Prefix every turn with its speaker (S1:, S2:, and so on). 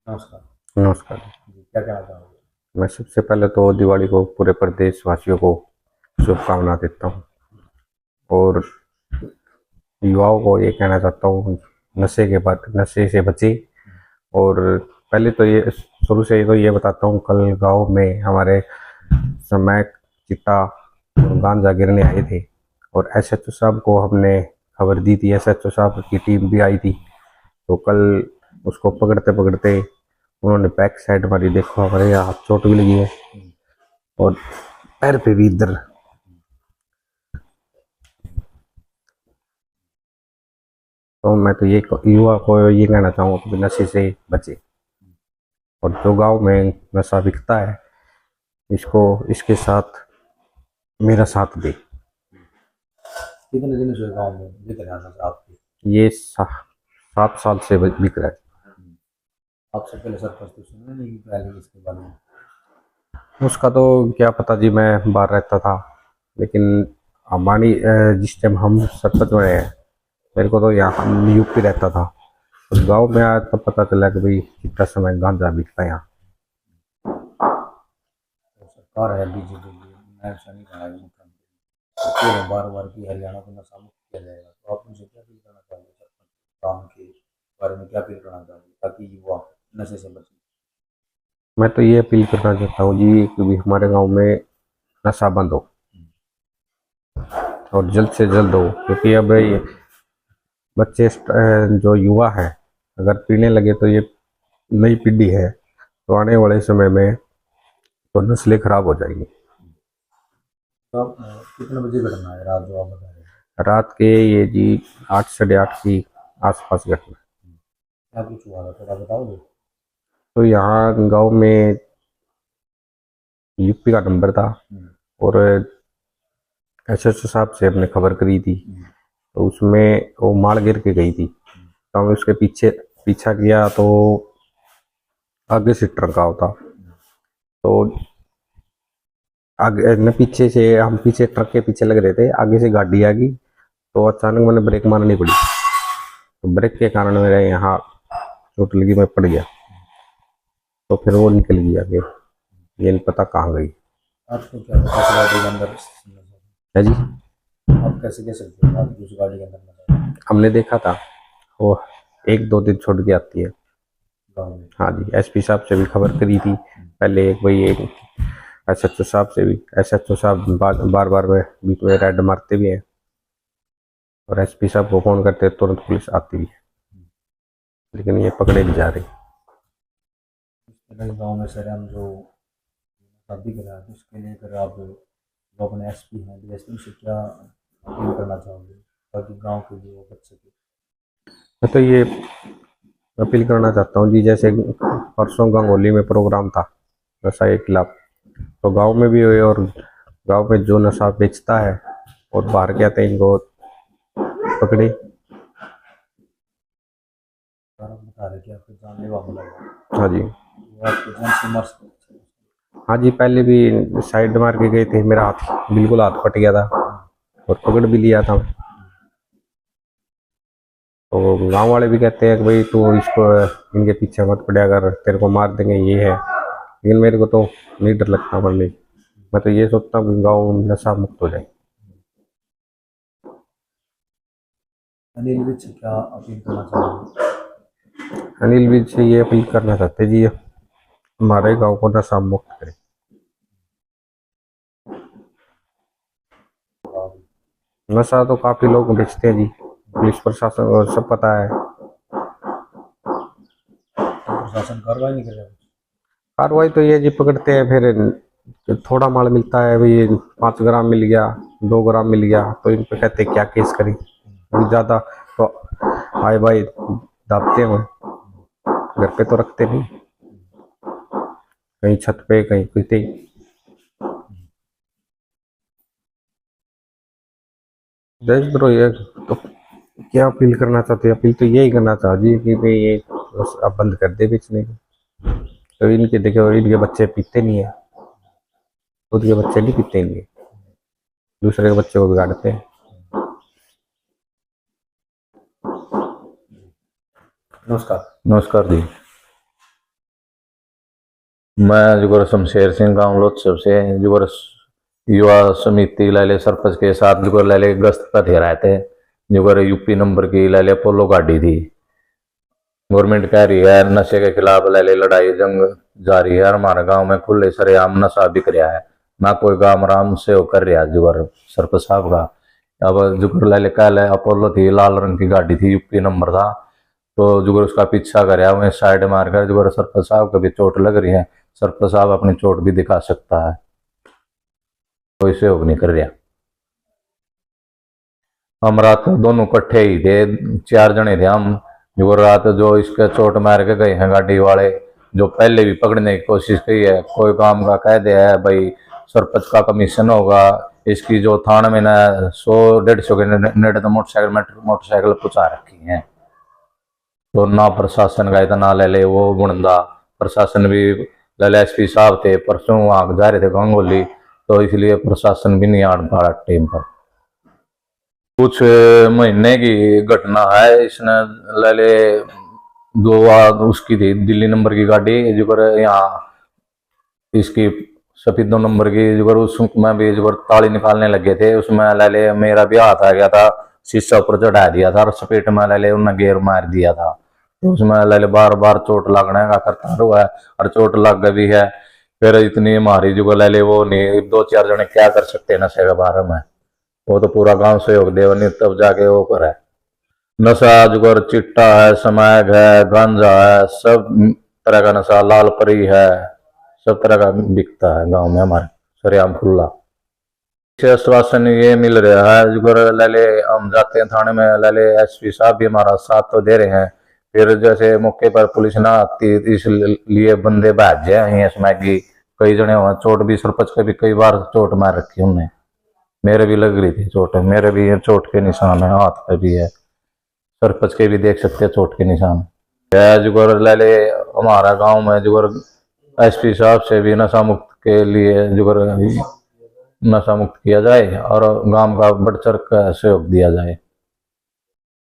S1: नमस्कार
S2: नमस्कार।
S1: जी, क्या कहना चाहोगे?
S2: मैं सबसे पहले तो दिवाली को पूरे प्रदेशवासियों को शुभकामना देता हूँ और युवाओं को ये कहना चाहता हूँ नशे के बाद नशे से बचे। और पहले तो ये शुरू से ही तो ये बताता हूँ, कल गांव में हमारे समय चिट्टा और गांजा गिरने आए थे और एसएचओ साहब को हमने खबर दी थी। एसएचओ साहब की टीम भी आई थी। तो कल उसको पकड़ते पकड़ते उन्होंने बैक साइड मारी, देखो हमारे यहाँ हाथ चोट भी लगी है और पैर पे भी इधर। तो मैं तो ये युवा को ये कहना चाहूँगा कि नशे से बचे और जो गांव में नशा बिकता है इसको इसके साथ मेरा साथ दे।
S1: कितने दिन से गाँव में दिख रहा था आपकी?
S2: ये 7 साल से बिक रहा है।
S1: आपसे पहले सरपंच तो सुना नहीं पहले इसके बारे में।
S2: उसका तो क्या पता जी, मैं बाहर रहता था लेकिन हमारी जिस टाइम हम सरपंच बने हैं, मेरे को तो यहाँ हम यूपी रहता था। तो गांव में आया तब पता चला कि भाई कितना समय गांजा बिकता है यहाँ।
S1: तो सरकार है बीजेपी की, मैं ऐसा नहीं कहा मुख्यमंत्री फिर बार बार की हरियाणा को नशा मुक्त किया जाएगा, तो आप मुझे क्या अपील करना चाहोगे? सरपंच काम के बारे में क्या अपील करना चाहोगे ताकि युवा नशे से बचे?
S2: मैं तो ये अपील करना चाहता हूँ जी कि भी हमारे गांव में नशा बंद हो और जल्द से जल्द हो, क्योंकि अब ये बच्चे जो युवा है अगर पीने लगे तो ये नई पीढ़ी है, तो आने वाले समय में तो नस्लें खराब हो जाएंगी।
S1: तो आप कितने बजे घटना है रात जो आप बता रहे हैं?
S2: रात के ये जी 8 साढ़े 8 की आसपास घटना।
S1: क्या कुछ हुआ था थोड़ा बताओगे?
S2: तो यहाँ गांव में यूपी का नंबर था और एसएचओ साहब से हमने खबर करी थी। तो उसमें वो माल गिर के गई थी, तो हमें उसके पीछे पीछा किया तो आगे से ट्रक का होता। तो आगे न पीछे से हम पीछे ट्रक के पीछे लग रहे थे, आगे से गाड़ी आ गई तो अचानक मैंने ब्रेक मारनी पड़ी। तो ब्रेक के कारण मेरे यहाँ चोट लगी, मैं पड़ गया। तो फिर वो निकल गई आगे, ये नहीं पता कहाँ गई।
S1: आपको क्या पता इस गाड़ी के अंदर
S2: है जी।
S1: आप कैसे कह सकते हो आप उस गाड़ी के अंदर नशा है
S2: हमने देखा था वो 1-2 दिन छोड़ के आती है।
S1: गाँव में?
S2: हाँ जी, एसपी साहब से भी खबर करी थी पहले एक भाई, एक एसएचओ साहब से भी। एसएचओ साहब बार बार में बीच में रेड मारते भी हैं और एसपी साहब को फोन करते हैं, तुरंत पुलिस आती भी है, लेकिन ये पकड़े नहीं जा रही।
S1: इस तरह के गाँव में सर हम जो शादी करा तो उसके लिए अगर आप जो अपने एसपी हैं डीएसपी से क्या अपील करना चाहोगे ताकि गांव के जो बच सके?
S2: मैं तो ये अपील करना चाहता हूँ जी, जैसे परसों गंगोली में प्रोग्राम था नशा के खिलाफ, तो गांव में भी हुए और गांव में जो नशा बेचता है और बाहर के आते हैं इनको पकड़े।
S1: सर आप बता रहे कि आपके जानलेवा हमला हुआ,
S2: हाँ जी।
S1: वो आपके जान से मर सकते हैं।
S2: हाँ जी, पहले भी साइड मार के गए थे, मेरा हाथ बिल्कुल हाथ फट गया था और पकड़ भी लिया था। तो गांव वाले भी कहते हैं कि भाई तू इसको इनके पीछे मत पड़ा कर, तेरे को मार देंगे ये है, लेकिन मेरे को तो नहीं डर लगता मरने। मैं तो ये सोचता हूँ कि गाँव नशा मुक्त हो जाए।
S1: अनिल विज से क्या अपील करना चाहोगे?
S2: अनिल विज से ये अपील करना चाहते जी, हमारे गांव को नशा मुक्त करे। नशा तो काफी लोग बेचते हैं जी, पुलिस प्रशासन को सब पता है।
S1: तो प्रशासन कार्रवाई नहीं करेगा?
S2: कार्रवाई तो ये जी पकड़ते हैं, फिर थोड़ा माल मिलता है भाई, 5 ग्राम मिल गया, 2 ग्राम मिल गया, तो इन पे कहते हैं क्या केस करें। और ज्यादा तो हाई भाई दाबते हैं, घर पे तो रखते नहीं, कहीं छत पे कहीं पीते। देशद्रोह ये तो क्या अपील करना चाहते हैं, अपील तो यही करना चाह जी कि भाई ये बस अब बंद कर दे बेचने को। तो इनके देखो, इनके बच्चे पीते नहीं है, खुद के बच्चे नहीं पीते, इनके दूसरे के बच्चे को बिगाड़ते हैं।
S1: नमस्कार।
S3: नमस्कार जी।
S1: मैं जुगर शमशेर सिंह गांव लोत्सव से जुगर युवा समिति लाले सरपंच के साथ जुगर लाले गश्त पर थे रहे थे। जुगर यूपी नंबर की लाले पोलो गाड़ी थी। गवर्नमेंट कह रही है नशे के खिलाफ लाले लड़ाई जंग जारी है। हमारे गांव में खुले सरेआम नशा बिक रहा है, ना कोई गांव राम से हो कर रहा जुगर सरपंच साहब का। अब जुगर लाले कल अपोलो थी, लाल रंग की गाड़ी थी, यूपी नंबर था। तो जुगर उसका पीछा कराया, वह साइड मारकर जुगर सरपंच साहब को भी चोट लग रही है। सरपंच साहब अपनी चोट भी दिखा सकता है, कोई सहयोग नहीं कर रहा। हम रात दोनों कट्ठे ही थे, 4 जने थे हम। जो रात जो इसके चोट मार के गए हैं गाड़ी वाले, जो पहले भी पकड़ने की कोशिश की है, कोई काम का कह दिया है भाई सरपंच का कमीशन होगा, इसकी जो थाने में ना 100-150 के नेट तो मोटरसाइकिल पहुंचा रखी है। तो ना प्रशासन का इतना ले ले वो गुणदा, प्रशासन भी ले ले। एसपी साहब थे परसों वहां जा रहे थे गंगोली, तो इसलिए प्रशासन भी नहीं आ पा रहा टाइम पर। कुछ महीने की घटना है, इसने ले ले 2 उसकी थी दिल्ली नंबर की गाड़ी, जो कर यहाँ इसकी सफेदो नंबर की, जो कर उसमें भी जो ताली निकालने लगे थे, उसमें ले ले मेरा भी हाथ आ गया था, शीशा ऊपर चढ़ा दिया था और सपेट में ले ले उन्हें गेर मार दिया था। तो उसमें ले ले बार बार चोट लगने का करता हुआ है, और चोट लग गई है। फिर इतनी मारी जो ले ले वो नहीं, 2-4 जने क्या कर सकते नशे के बारे में, वो तो पूरा गांव सहयोग दे नहीं तब जाके वो करे। नशा जुगर चिट्टा है, समैक है, गांजा है, सब तरह का नशा, लाल परी है, सब तरह का बिकता है गांव में हमारे सरेआम खुला। आश्वासन ये मिल रहा है जुगर ले ले, हम जाते हैं थाने में, ले ले एसपी साहब भी हमारा साथ तो दे रहे हैं। फिर जैसे मौके पर पुलिस ना आती, इसलिए बंदे बैठ जाए स्मैगी, कई जने हुआ चोट भी, सरपंच के भी कई बार चोट मार रखी उनने, मेरे भी लग रही थी चोट, मेरे भी चोट के निशान है, हाथ पे भी है, सरपंच के भी देख सकते हैं चोट के निशान। जुगर ले ले हमारा गांव में जुगर एसपी साहब से भी नशा मुक्त के लिए जुगर नशा मुक्त किया जाए और गांव का बढ़ चढ़ कर सहयोग दिया जाए।